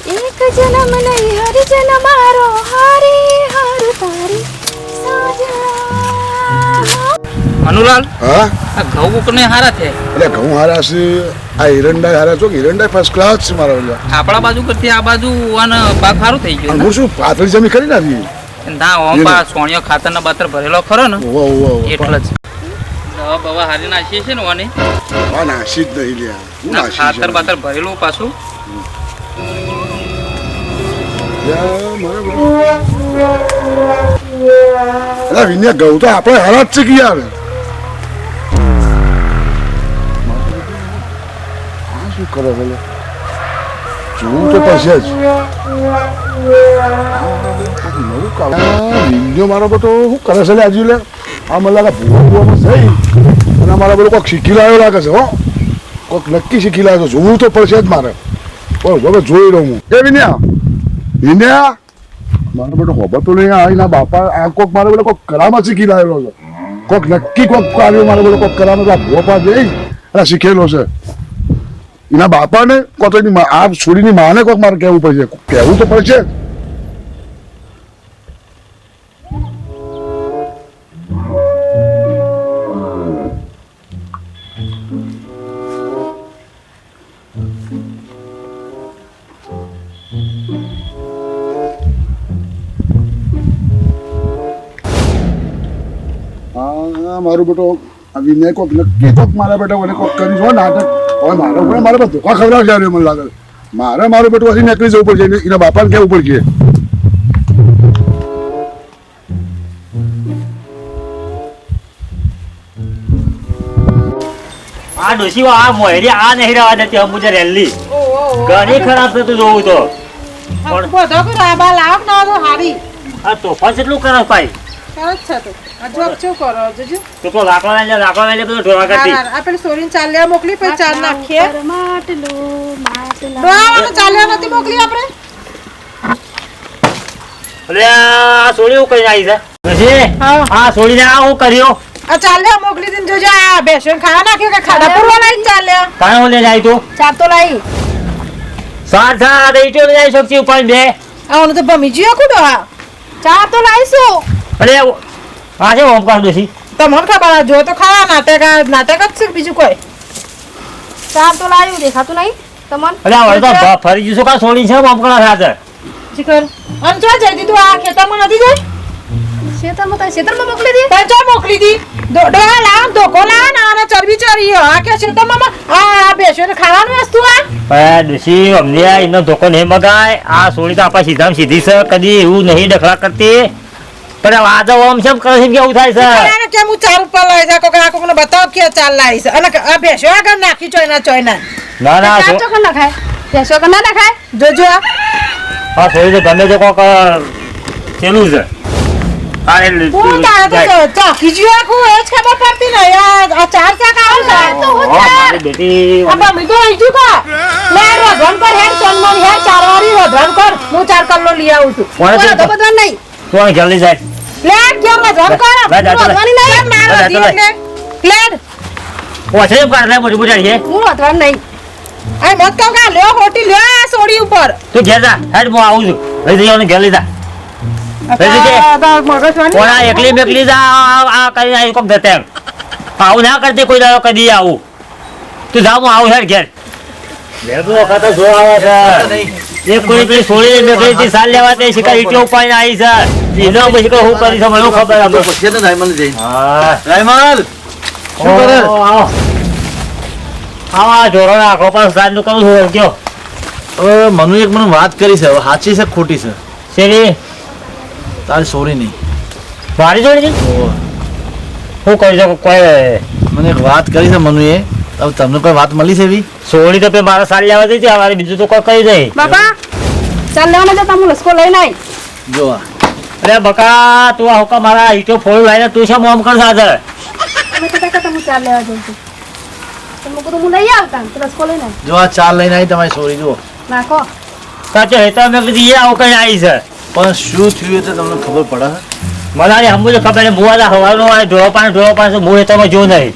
એક જન્મ નહીં હર જન્મ મારો હારી હાર તારી સાજા. મનુલાલ હા આ ઘઉં કોને હારા છે? એટલે ઘઉં હારા છે આ હિરણડાઈ હારા છો કે હિરણડાઈ ફર્સ્ટ ક્લાસ છે મારા ઓલા આપણા બાજુ કરતી આ બાજુ આને પાક સારું થઈ ગયું હું શું પાતળી જમી ખરી નાખી ના ઓમ પા સોણિયો ખાતરના બાતર ભરેલો ખરો ને એટલે જ દવા બવા હારી નાખીએ છે ને ઓને આ નાસી જ નહીં લ્યા હું ના નાસી ખાતર બાતર ભરેલું પાછું એટલે વિન્યા ઘઉં તો આપણે હારા જ છે કે યાર શું કરે ભલે જોવું તો પછી જ વિન્યો મારો બધો શું કરે છે આજુ લે આ મને લાગે ભૂવામાં થઈ અને મારા બધું કોઈક શીખી લાવ્યો લાગે છે હો કોઈક નક્કી શીખી લાવ્યો જોવું તો પડશે જ મારે બરાબર જોઈ રહું હું એ વિન્યા વિન્યા મારો બેટો ખબર તો નહીં આવીના બાપા આ કોઈક મારો બેટો કોઈક કરામાં શીખી લાવેલો છે કોઈક નક્કી કોઈક આવ્યો મારો બેટો કોઈક કરામાં આ ભોપા જઈ અને શીખેલો છે એના બાપાને કોક તો એની આ છોડીની માને કોઈક મારે કહેવું પડશે કહેવું તો પડશે મારું બેટો વિનય કોક નક્કી કોક મારા બેટા મને કોક કરી જો નાટક હવે મારો પણ મારે બધું ધોકા ખવડાવ જાય મને લાગે મારું બેટું હજી નીકળી જવું પડશે એના બાપાને કેવું પડશે આ ડોશી આ મોયરી આ નહીં રહેવા દેતી અંબુજા રેલી ઘણી ખરાબ થતું જોવું તો બધો કરો આ બા લાવ ના તો હારી આ તોફાન કેટલું કરે ભાઈ સરસ છે તો આ જોબ શું કરો જોજો તો લાકડા લઈને બધું ઢોળા કરતી આપણે સોરીને ચાલ્યા મોકલી પછી ચાર નાખીએ માટલો માટલા ડોહાવાનું ચાલ્યા નથી મોકલી આપણે અલે આ સોળી હું કરીને આવી છે ડોશી આ સોળીને આ હું કર્યો આ ચાલ્યા મોકલી દીને જોજો આ બેસન ખાવા નાખ્યો કે ખાડા પૂરવા લઈને ચાલ્યા કાંઈ હું લઈને આવી તું ચાર તો લાવી સાર સાર ઈટો લઈ આવી શકતી ઉપર બે આનું તો ભમી ગયો કુડો હા ચાર તો લાવીશું અરે આ છે ઓમકાર ડોશી તમને ખબર જો તો ખાવા નાટક જ છે બીજું કોઈ ચાર તો લાવ્યું દેખાતું નહીં તમને અરે આ વળતો ફરી જઈશું કા સોળી છે ઓમકાર સાથે શીખર અને જો જઈ દીધું આ ખેતરમાં નથી જઈ શેતરમાં મોકલી દી તને જો મોકલી દી ડોહા લાવ ધોકો લાવ ને આને ચરબી ચરી આ કે ખેતરમાં આ બેસો ને ખાવાનું વસ્તુ આ ડોશી અમને એનો ધોકો નહીં મગાય આ સોળી તો આપણા સીધા સીધી છે કદી એવું નહીં ડખલા કરતી પણ આજે ઓમ છે કરે છે કેવું થાય છે આને કેમ હું ચાર ઉપર લઈ જા કોકને બતાવ કે ચાલ લાવી છે અને આ બેસો આગળ નાખી ચોયના ના ના કાચો કર નખાય બેસો કર ના નખાય જોજો હા સોળી તો ગમે તે કોક ચેલું છે હું તારે તો ચાકી જો આખું એ જ ખબર પડતી ને આ ચાર ચાક આવું છે તો હું ચાર બેટી આ બમી તો આઈ કા લે રોધન કર હેડ સન્માન હે ચાર વારી રોધન કર હું 4 કિલો લઈ આવું છું કોણ છે? તો બધું નહીં તો જલ્દી જાય લે કેમ રોધન કર રોધવાની નહીં ના રોધી એટલે લે પોછે કર લે મોટી બુજાડી છે હું રોધવાનું નહીં આ મત કહો કે લ્યો હોટી લ્યો આ સોડી ઉપર તું ઘેર જા હેડ હું આવું છું લઈ જઈને ઘેર લઈ જા કોના એકલી બેકલી જા આ કરીને આવી કોક જતે આવું ના કરતી કોઈ દાડો કદી આવું તું જા હું આવું હેડ ઘેર મેં તો વખત જો આવે છે એક કોઈ પેલી સોળી બેકલી થી સાલ લેવા તે શિકાર ઈટો ઉપાડીને આવી છે એનો પછી હું કરી છે મને ખબર આપણે પછી તો રાયમલ જઈ હા રાયમલ શું કરે આવા જોરો આખો પર સાંજ નું કરું છું કયો હવે મનુ એક મને વાત કરી છે હવે સાચી છે ખોટી છે શેરી તારી સોરી નહીં મારી જોડી હું કરી શકું કોઈ મને એક વાત કરી છે મનુએ હવે તમને કોઈ વાત મળી છે એવી સોળી તો મારા સારી લેવા દઈ અમારે બીજું તો કોઈ કહી દે બાપા ચાલ લેવાના જતા હું લસકો લઈને આવી જો આ અરે બકા તું આ હુકા મારા ઈટો ફોડ લાઈને તું છે મોમ કર સાથે તમે કહેતા કે હું ચાલ લેવા જઉં છું તમે કીધું હું લઈ આવતા તો લસકો લઈને આવી જો આ ચાર લઈને આવી તમારી સોરી જુઓ નાખો સાચો હેતા મેં કીધું એ આવું કઈ આવી છે પણ શું થયું તો તમને ખબર પડે મને હમું તો ખબર નહીં મુવાના હવાનો હોય ઢોળો પાણી હું હેતામાં જોઉં નહીં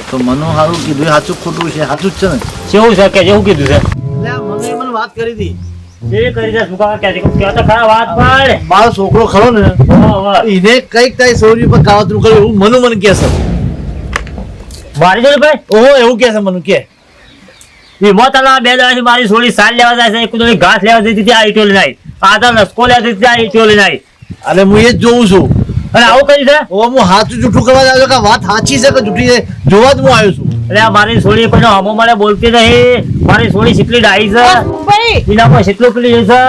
તો મનુ સારું કીધું સાચું ખોટું છે સાચું જ છે ને કેવું છે કે જેવું કીધું છે મને વાત કરી હતી. એ કરી દે શું કાકા કે તો ખરા વાત પાડ. મારો છોકરો ખરો ને એને કઈક તારી સોરી પર કાવતરું કર્યું એવું મન કે છે. મારી જોડે ભાઈ ઓહો એવું કે છે મનુ કે વીમો તલા 2 દાડાથી મારી સોળી સાલ લેવા જાય છે, એક તો ઘાસ લેવા જતી હતી આ ઈટોલી નાઈ, આ તો લસકો લેવા જતી હતી આ ઈટોલી નાઈ. અને હું એ જ જોઉં છું. અને આવું કર્યું છે. ઓ હું હાથું જૂઠું કરવા આવ્યો કે વાત સાચી છે કે જૂઠી છે જોવા જ હું આવ્યો છું. એટલે આ મારી સોળી કોઈનો હમો મને બોલતી નહીં. મારી સોળી કેટલી ડાઈ છે, ભાઈ એનામાં કેટલું પેલી છે.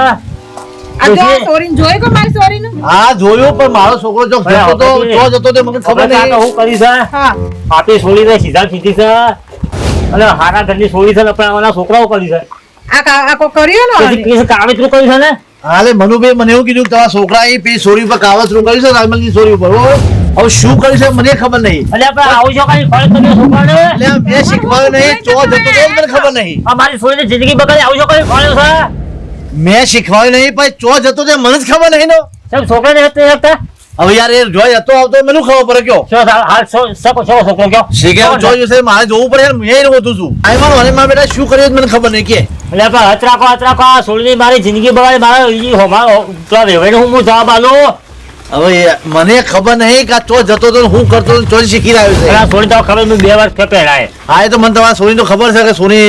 આ જો સોરીન જોઈ કો મારી સોરીનું. હા જોયું પણ મારો છોકરો જો જતો તો જો જતો તે મને ખબર ખબર નહીં. હું કરી છે. હા આપણી સોળી ને સીધા ખીધી છે અને હારા ઘરની સોળી છે ને પણ આના છોકરાઓ કરી છે. આ કો કર્યો ને પછી કાવતરું કર્યું છે ને. હાલે મનુભાઈ મને એવું કીધું કે તમારા છોકરા એ પેલી સોરી પર કાવતરું કર્યું છે રાયમલની સોરી ઉપર. હવે શું કર્યું છે મને ખબર નહીં. એટલે આપણે આવું છો કઈ ફળ કર્યો છોકરાને. એટલે મેં શીખવાયું નહીં ચો જતો તે જ મને ખબર નહીં. આ મારી સોળીની જિંદગી બગાડી આવું છો કઈ ફળ્યો છે. મેં શીખવાયું નહીં પણ ચો જતો તે મને જ ખબર નહીં નો. સાહેબ છોકરાને નથી શકતા. હવે યાર એ જોઈ હતો આવતો મને ખબર પડે કયો શું હાલ શકો છો છોકરો કયો. શીખે જોયું છે મારે જોવું પડે યાર મેં નહોતું છું. આ મારો અને મારા બેટા શું કર્યું મને ખબર નહીં કે એટલે આપણે હત રાખો આ સોળીની મારી જિંદગી બગાડી મારા ઈ હોમારો પેલા વેવાઈને હું જવાબ આલું. હવે મને ખબર નહીં કે આ ચો જતો તો હું કરતો તો ચોરી શીખી રહ્યો છે. આ સોળી તો ખબર મેં 2 વાર પહેરાય. હા એ તો મને તમારા સોની તો ખબર છે કે સોની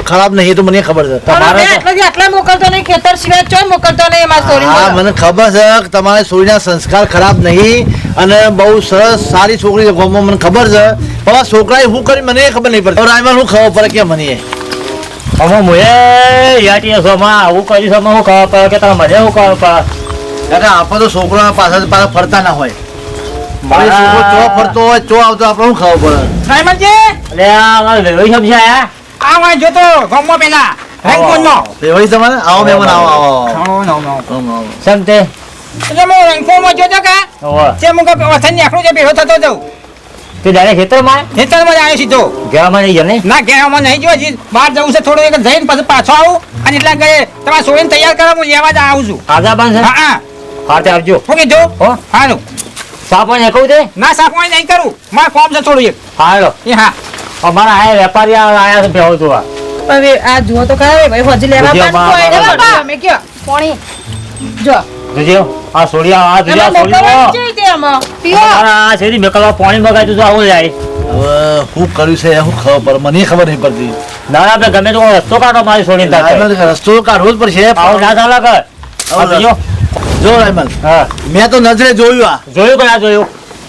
ખરાબ નહીં એ તો મને ખબર છે. તમારે આટલા મોકલતો નહીં, ખેતર સિવાય ચોય મોકલતો નહીં મારી સોરીન. હા મને ખબર છે કે તમારી સોરીના સંસ્કાર ખરાબ નહીં અને બહુ સરસ સારી છોકરી છે ગામમાં મને ખબર છે. પણ આ છોકરાએ શું કરી મને ખબર નહીં પડતી. રાયમાં શું ખબર પડે કે મને અમે મોએ યાટી સોમાં આવું કરી સોમાં હું ખબર પડે કે તમે મને હું ખબર પડે. આપણે તો છોકરા પાછળ પાછળ ફરતા ના હોય. છોકરો ચો ફરતો હોય ચો આવતો આપણે શું ખબર પડે. રાયમલજી એટલે આ અમારે વેવાઈ સમજ્યા આયા. આ વાય જોતો ગમો પેલા રંગકોણનો. ભાઈ તમારે આવો મહેમાન આવો આવો નો સમતે એટલે હું રંગકોણમાં જોતો કે ઓવા તે મુકો વથન આખું જે બેહો થતો જાઉં તે ડાયરેક્ટ ખેતરમાં ખેતરમાં આવ્યો સીધો. ઘેરમાં નહીં ગયા ને. ના ઘેરમાં નહીં જો હજી બહાર જવું છે થોડું એક જઈને પછી પાછો આવું અને એટલા ઘરે તમારે સોરીને તૈયાર કરો હું લેવા જ આવું છું. આજા બાંધ છે. હા હાથે આવજો. હું કીધું હો હારું સાપણ કહું છે. ના સાફવાઈ નહીં કરું મારે કોમ છે થોડું એક હાલો એ હા અમારા આયા વેપારી આયા છે ભેળો જોવા. હવે આ જુઓ તો ખરા ભાઈ હજી લેવા હજી પાછું બાપા. અમે કયો પોણી જો જોજો આ સોડિયા આ જોજો એમાં મોકલવાનું સોડિયો. છે તે આમાં. પીવો આ શેરી મેકલવા પાણી મગાવ્યું તો આવું જાય. હવે શું કર્યું છે શું ખબર પડે મને ખબર નહીં પડતી. ના ના આપણે ગમે તો રસ્તો કાઢો મારી સોડી સાથે. રસ્તો કાઢવો જ પડશે. આવું ના ચાલે કર. આ જોજો. જો રાયમલ હા મેં તો નજરે જોયું આ જોયું કે ના જોયું.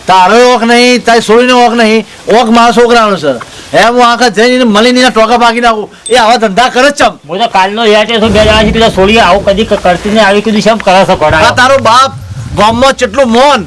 તારો ઓક નહીં તારી સોરીનો ઓક નહીં ઓક મારા છોકરાનો છે. એમ હું આખા જઈને મળીને ટોકા ભાગી નાખું એ આવા ધંધા કરે જ ચમ. હું તો કાલનો યાદ છે 2 દાડાથી પેલા સોડી આવું કદી કરતી નહીં આવી કીધું શેમ કરે છે આ કોડા. તારો બાપ ગામમાં કેટલું મોન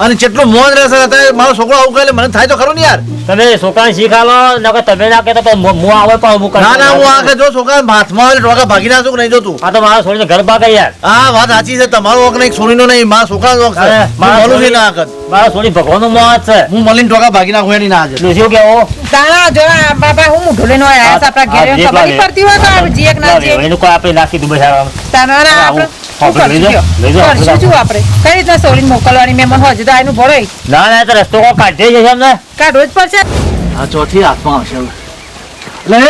અને કેટલું મોન રહેશે અત્યારે મારો છોકરો આવું કહે મને થાય તો ખરું ને યાર. તમે છોકરાને શીખાલો નકર તમે ના કહેતા પણ હું આવે પણ હું ના ના હું આખે જો છોકરા હાથમાં આવે ટોકા ભાગી નાખું કે નહીં જોતું. આ તો મારા સોડીને ઘર ભાગે યાર. હા વાત સાચી છે તમારો ઓક નહીં સોરીનો નહીં મારા છોકરાનો ઓક છે. અરે, હું મારા બોલું છું સોરી- ના આગળ મારા સોડી ભગવાનનું મોત છે. હું મળીને ટોકા ભાગી નાખું એની ના હાજર. ડોશીઓ કેવો. તારા જો આ બાબા હું ઢોલે નો આયા છે આપણા ઘરે આ ખબર નહીં પડતી હોય તો આ જીએક ના જીએક એનું કોઈ આપણે નાખી દીધું બસ. તારા આવું. આપણે શું લઈ જાઓ, કરશું લઈ જાઓ. કયો? કરશું શું આપણે કઈ રીતના સોરીને મોકલવાની મેં મને હજુ તો આનું ભરાય ના ના એ તો રસ્તો કોઈ કાઢી જશે એમને. કાઢવો જ પડશે. આ ચોથી હાથમાં આવશે હવે. એટલે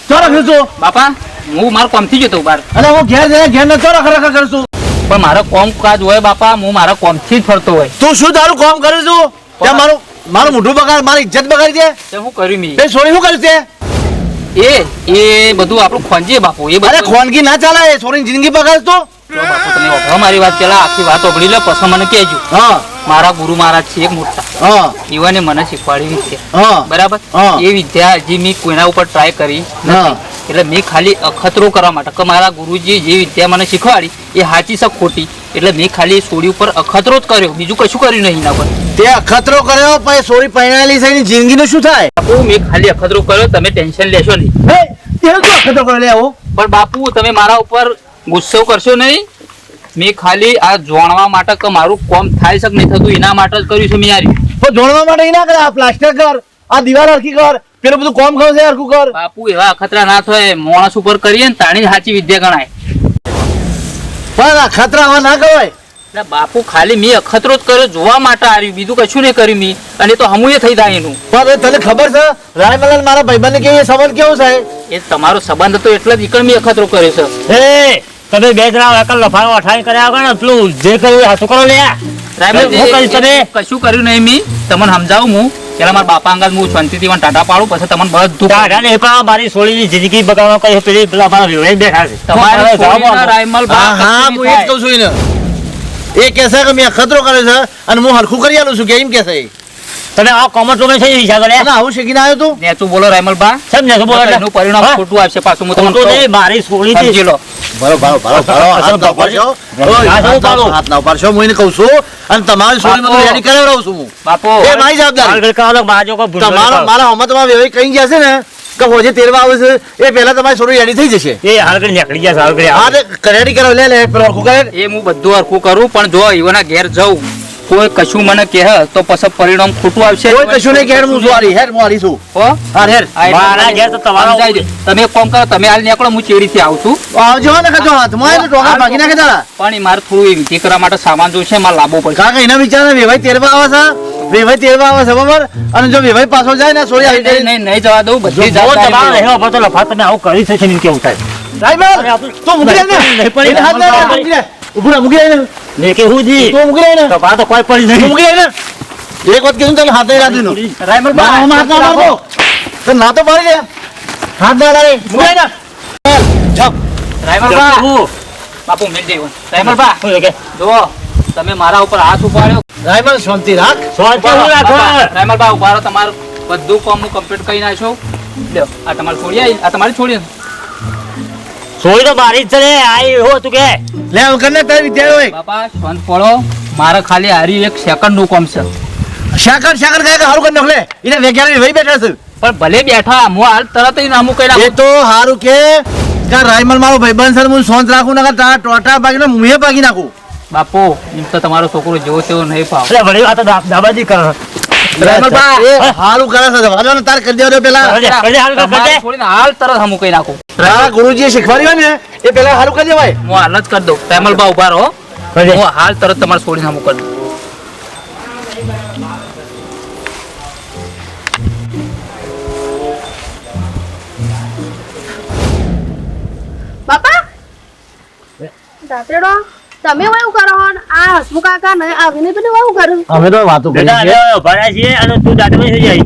ચોરા ખર્ચો બાપા હું મારા કોમથી જતો બાર. અને હું ઘેર જઈને ઘેર ને ચોરા ખરેખર કરશું. પણ મારો કોમ કાજ હોય બાપા, હું મારા કોમથી જ ફરતો હોય. તું શું તારું કામ કરું છું ત્યાં મારું મોઢું બગાડ મારી ઇજ્જત બગાડી દે. તે હું કર્યું મી એ છોડી શું કર્યું તે? એ બધું આપણું ખોંજીએ બાપુ. એ અરે બધું ખોનગી ના ચાલે એ છોરીની જિંદગી બગાડ તો. જો બાપુ તમે ઓભળો મારી વાત, પેલા આખી વાત ઓભળી લે પછી મને કહેજો. હા મારા ગુરુ મહારાજ છે એક મોટા, હા એવાને મને શીખવાડી વિદ્યા. હા બરાબર. હા. એ વિદ્યા હજી મેં કોઈના ઉપર ટ્રાય કરી નથી. હા. એટલે મેં ખાલી અખતરો કરવા માટે કે મારા ગુરુજી જે વિદ્યા મને શીખવાડી એ સાચી છે ખોટી, એટલે મેં ખાલી સોડી ઉપર અખતરો જ કર્યો, બીજું કશું કર્યું નહીં એના પર. તે અખતરો કર્યો પછી સોરી પહેણાયેલી છે એની જિંદગીનું શું થાય? બાપુ મેં ખાલી અખતરો કર્યો, તમે ટેન્શન લેશો નહીં. હે તેનો શું અખતરો કર્યો લે આવો? પણ બાપુ તમે મારા ઉપર ગુસ્સો કરશો નહીં. મેં ખાલી આ જાણવા માટે કે મારું કોમ થાય છે કે નહીં થતું એના માટે જ કર્યું છે મેં યાર. પણ જોડવા માટે ઈ ના કરે આ પ્લાસ્ટર કર આ દીવાલ હરખી કર પેલું બધું કામ ખબર છે હરખું કર. બાપુ એવા અખતરા ના થાય, માણસ ઉપર કરીએ ને તાણી જ સાચી વિદ્યા ગણાય. પણ અખતરા આવા ના કહેવાય. એટલે બાપુ ખાલી મેં અખતરો જ કર્યો જોવા માટે આવ્યું, બીજું કશું નહીં કર્યું મેં. અને તો હમુએ થઈ જાય એનું. પણ તને ખબર છે રાયમલ મારા ભાઈબંધ કે એ સંબંધ કેવો છે? એ તમારો સંબંધ હતો એટલે જ ઈકણ મેં અખતરો કર્યો છે. એ તમે બે જણા એકલ લફાળો અઠાઈ કર્યા આગળ ને પેલું જે કર્યું હાથું કરો લે. રાયમલજી, હું કરીશ તમે? કશું કર્યું નહીં મેં. તમને સમજાવું હું પેલા મારા બાપા અંગાત હું શાંતિથી મને ટાટા પાડું, પછી તમને બધું દાદા ને પણ મારી સોળીની જિંદગી બગાડવા કઈ પેલી પેલા મારા વિવેક બેઠા છે. તમારે છોડીને રાયમલ બા હા કશું હું નહીં એ જ કહું છું એને. એ કહેશે કે મેં ખતરો કર્યો છે અને હું હરખું કરી આલું છું કે એમ કહેશે એ. તમે આ કોમર્સ રૂમે છે વિચાર કરે અને આવું શીખીને આવ્યો તું? નેચું બોલો રાયમલ બા. સમજે શું બોલે એનું પરિણામ ખોટું આવશે પાછું. હું તમને ખોટું કહું. નહીં, મારી સોળી સમજી લો. હાથ ના ઉપાડશો હું એને કહું છું અને તમારી સોળી બધું રેડી કરાવડાવું છું હું. બાપુ એ મારી જવાબદારી. મારા મારા હમતમાં વેવાઈ કહી ગયા છે ને કે હોજે તેરવા આવે છે એ પહેલા તમારી સોળી રેડી થઈ જશે. એ હાલ કરી નીકળી ગયા હાલ કરી હા રેડી કરાવ લે પેલો હરખું કરે. એ હું બધું હરખું કરું, પણ જો એવાના ઘેર જઉં કોઈ કશું મને કહે તો પછી પરિણામ ખોટું આવશે. કોઈ કશું નહીં કે હું જોવારી હેર હું હારી છું. હો? હા હેર આ એટલે મારા ઘેર તો તમારો સમજાઈ દે. તમે એક કામ કરો, તમે હાલ નીકળો, હું ચેડીથી આવું છું. આવજો ને કજો હાથમાં તો ટોકા ભાગી નાખે તારા. પણ એ મારે થોડું એ વિધિ કરવા માટે સામાન જોઈશે, મારે લાવવો પડશે. કાકા એના વિચાર વેવાઈ તેરવા આવે છે વેવાઈ તેરવા આવે છે બરાબર અને જો વેવાઈ પાછો જાય ને સોળી આવી જાય નહીં જવા દઉં, બધી જો તમારો જવાબદારી રહેવા પડતો લફા તમે આવું કરી છે ને કેવું થાય રાઈબલ તું મૂકી દે ને નહીં પડી. એને હાથ ના લાગ, મૂકી દે ઉભું રહે, મૂકી દે ને ને કે હું જી તું મૂકી દે ને તો પા તો કોઈ પડી તું નહીં મૂકી દે ને એક વાત કીધું તને હાથે રાધી નું રાયમલ બા, હાથ ના મારવો તો ના તો પાડી દે હાથ ના લાગે મૂકી દે ને જપ. રાયમલ બા, બાપુ મેલ દેવો. રાયમલ બા, જુઓ તમે મારા ઉપર હાથ ઉપાડ્યો. રાઈબલ શાંતિ રાખ રાયમલ બા ઉભા રહો, તમારું બધું કામ હું કમ્પ્લીટ કરી નાખ્યો. લ્યો આ તમારી છોડી આવી, આ તમારી છોડી. સોળી તો મારી જ છે ને આઈ હો તું કે લે હું કરને તારી વિદ્યાર્થી હોય બાપા શાંત પડો, મારે ખાલી હારી 1 સેકન્ડ નું કામ છે. શાકર કાય કે હારું કરી નાખ લે એને વેગ્યાની વહી બેઠા છે પણ ભલે બેઠા, હું હાલ તરત જ નામું કરી એ નાખું. તો હારું કે રાઈમલ મારો ભાઈબંધ છે હું શાંત રાખું ને તારા ટોટા ભાગીને મુહે ભાગી નાખું. બાપુ એમ તો તમારો છોકરો જેવો તેવો નહીં પાવ. અરે વળી આ તો દાબાજી કર રાયમલ બા, એ હારું કરે છે વાજો ને તાર કરી દેવા દે પેલા તમારે છોડીને હાલ તરત હમું કરી નાખું. તારા ગુરુજીએ શીખવાડ્યું હોય ને એ પેલા હારું કરી દેવાય. હું હાલ જ કરી દઉં. રાયમલ બા ઉભા રહો, હું હાલ તરત તમારે છોડીને હમું કરી દઉં. બાપા દાતરેડો તમે એવું કરો હો ને આ હસમુખ કાકા ને આ વિનય તો એવું કર્યું. અમે તો વાતો કરી ભરાય છે અને તું દાંતમાં થઈ જાય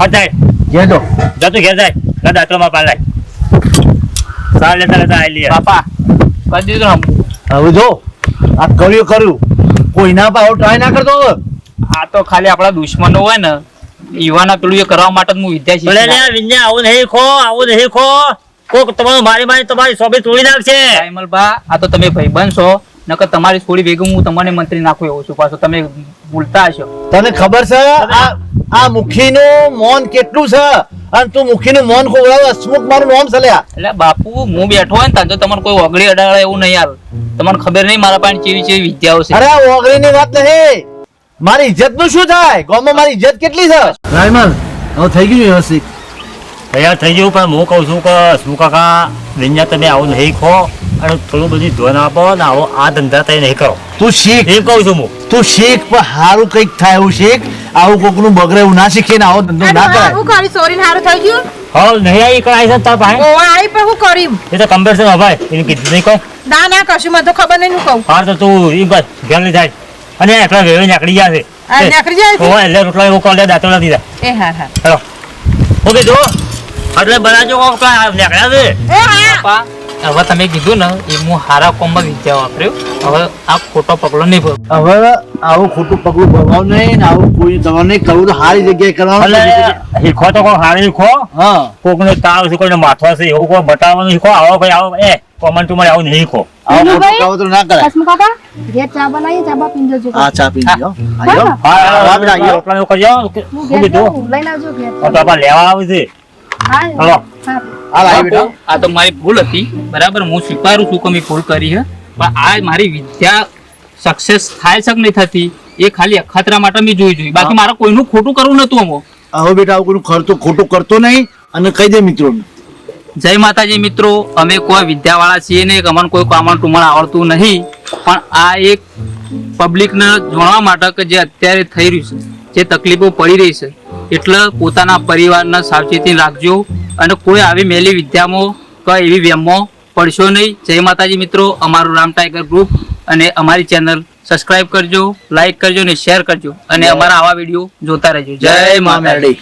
અત્યારે જે તો જા તું ઘેર જાય દાંતમાં પાલાય સાલ લેતા લેતા આઈ લે બાપા કરી દીધું હમું. હવે જો આ કર્યું કોઈના પાવ ટ્રાય ના કરતો હવે. આ તો ખાલી આપણા દુશ્મનો હોય ને યુવાના પેલું એ કરવા માટે જ હું વિદ્યા ભલે શીખી. ને વિન્યા આવું નહીં ખો કોક તમારું મારી તમારી સોબી તોડી નાખશે. રાયમલ બા, આ તો તમે ભાઈબંધ છો, નકર તમારી થોડી ભેગું હું તમને મંત્રી નાખું એવું છું. પાછું તમે ભૂલતા હશો. તને ખબર છે આ મુખીનું મૌન કેટલું છે અને તું મુખીનું મૌન ખોવડાવે હસમુખ મારું નામ છે લ્યા. એટલે બાપુ હું બેઠો હોય ને તો તમને કોઈ ઓગળી અડાડે એવું નહીં યાર. તમને ખબર નહીં મારા પાસે કેવી વિદ્યાઓ છે. અરે ઓગળીની વાત નહીં મારી ઇજ્જત નું શું થાય ગામમાં મારી ઇજ્જત કેટલી છે રાયમલ હવે થઈ ગયું વ્યવસ્થિત તૈયાર થઈ ગયું પણ હું કહું છું કે શું કાકા વિન્યા તમે આવું નહીં ખો અને થોડું બધું ધ્યાન આપો ને આવો આ ધંધા તમે નહીં કરો તું શીખ એમ કહું છું હું તું શીખ પણ હારું કઈક થાય એવું શીખ આવું કોકનું બગડે એવું ના શીખે ને આવો ધંધો ના કરાય હું કરી સોરી હારું થઈ ગયું હા નહીં આવી કરાય છે તાર પાસે ઓવા આવી પણ હું કર્યું એ તો કમ્પ્લેટ છે ભાઈ એને કીધું નહીં કોઈ ના ના કશું મને તો ખબર નહીં હું કહું હાર તો તું એમ બસ ઘેર લઈ જાય અને એકલા વેવે નીકળી ગયા છે આ નીકળી જાય છે? ઓય એટલે રોટલા એવું કોલે દાંતો નથી દીધા એ હા હા હેલો ઓકે જો એટલે બનાજો કોક નીકળ્યા છે એ હા બાપા, હવે તમે કીધું ને એ હું હારા કોમમાં વિદ્યા વાપર્યો. હવે આ ખોટો પગલો નહીં ભરો. હવે આવું ખોટું પગલું ભરવાનું નહીં ને આવું કોઈ તમારે નહીં કરવું તો સારી જગ્યાએ કરવાનું એટલે શીખો તો કોઈ હારી શીખો હા કોકને તાવ છે કોઈને માથવા છે એવું કોઈ બતાવવાનું શીખો આવો ભાઈ આવો એ કોમેન્ટ માં આવું નહીં શીખો આવું ખોટું ભાઈ? કાવતરું ના કરાય હસમુખ કાકા ઘેર ચા બનાવીએ, ચા બા પીને જજો. હા ચા પી લ્યો આયો હા બેટા, આયો. રોટલા એવું કરજો હું શું ઘેર કીધું જાઉં, લઈને આવજો ઘેર. તો આપણે લેવા આવે છે હા હલો હા. હાલ આયો બેટા બાપુ, આ તો મારી ભૂલ હતી, બરાબર. હું સ્વીકારું છું કે મેં ભૂલ કરી છે, પણ આ મારી વિદ્યા સક્સેસ થાય છે કે નહીં થતી એ ખાલી અખાતરા માટે મેં જોઈ. બાકી મારે કોઈનું ખોટું કરવું નતું. અમો હવે બેટા આવું કોઈ ખોટું કરતો નહીં અને કહી દે મિત્રોને જય માતાજી મિત્રો, અમે કોઈ વિદ્યાવાળા છીએ નહીં, અમને કોઈ કામણ ટુમણ આવડતું નહીં, પણ આ એક પબ્લિકને જાણવા માટે કે જે અત્યારે થઈ રહ્યું છે, જે તકલીફો પડી રહી છે, એટલે પોતાના પરિવારના સાવચેતી રાખજો અને કોઈ આવી મેલી વિદ્યામાં કે એવી વેમમાં પડશો નહીં. જય માતાજી મિત્રો. અમારું રામ ટાઈગર ગ્રુપ અને અમારી ચેનલ સબસ્ક્રાઇબ કરજો, લાઈક કરજો અને શેર કરજો અને અમારા આવા વિડીયો જોતા રહેજો. જય મા મેરડી.